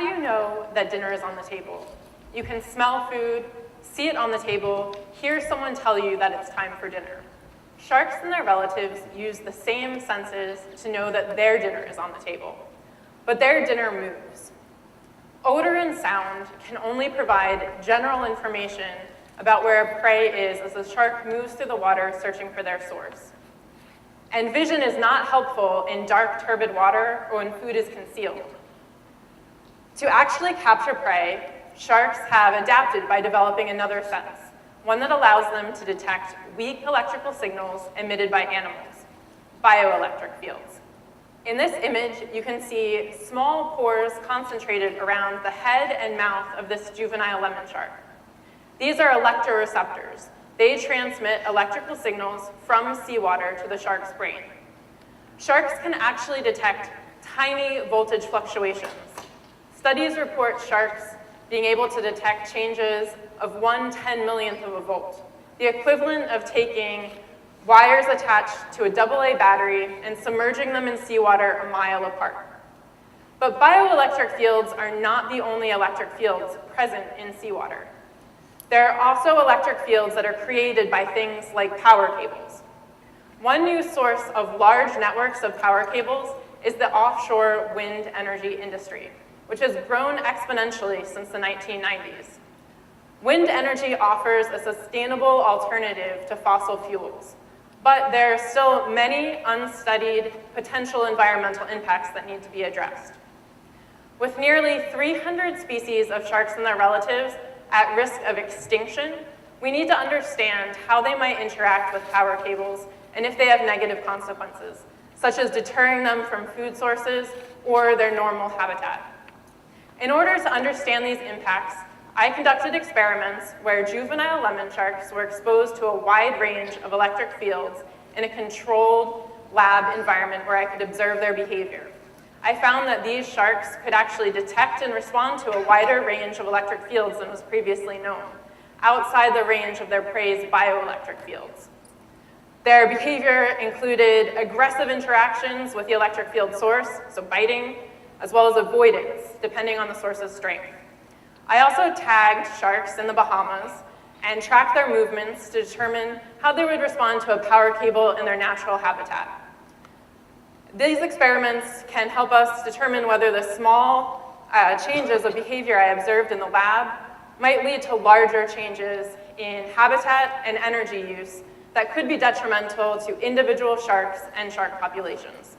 do you know that dinner is on the table? You can smell food, see it on the table, hear someone tell you that it's time for dinner. Sharks and their relatives use the same senses to know that their dinner is on the table, but their dinner moves. Odor and sound can only provide general information about where a prey is as the shark moves through the water searching for their source. And vision is not helpful in dark, turbid water or when food is concealed. To actually capture prey, sharks have adapted by developing another sense, one that allows them to detect weak electrical signals emitted by animals, bioelectric fields. In this image, you can see small pores concentrated around the head and mouth of this juvenile lemon shark. These are electroreceptors. They transmit electrical signals from seawater to the shark's brain. Sharks can actually detect tiny voltage fluctuations. Studies report sharks being able to detect changes of 1/10,000,000th of a volt, the equivalent of taking wires attached to a AA battery and submerging them in seawater a mile apart. But bioelectric fields are not the only electric fields present in seawater. There are also electric fields that are created by things like power cables. One new source of large networks of power cables is the offshore wind energy industry, which has grown exponentially since the 1990s. Wind energy offers a sustainable alternative to fossil fuels, but there are still many unstudied potential environmental impacts that need to be addressed. With nearly 300 species of sharks and their relatives at risk of extinction, we need to understand how they might interact with power cables and if they have negative consequences, such as deterring them from food sources or their normal habitat. In order to understand these impacts, I conducted experiments where juvenile lemon sharks were exposed to a wide range of electric fields in a controlled lab environment where I could observe their behavior. I found that these sharks could actually detect and respond to a wider range of electric fields than was previously known, outside the range of their prey's bioelectric fields. Their behavior included aggressive interactions with the electric field source, so biting, as well as avoidance, depending on the source's strength. I also tagged sharks in the Bahamas and tracked their movements to determine how they would respond to a power cable in their natural habitat. These experiments can help us determine whether the small changes of behavior I observed in the lab might lead to larger changes in habitat and energy use that could be detrimental to individual sharks and shark populations.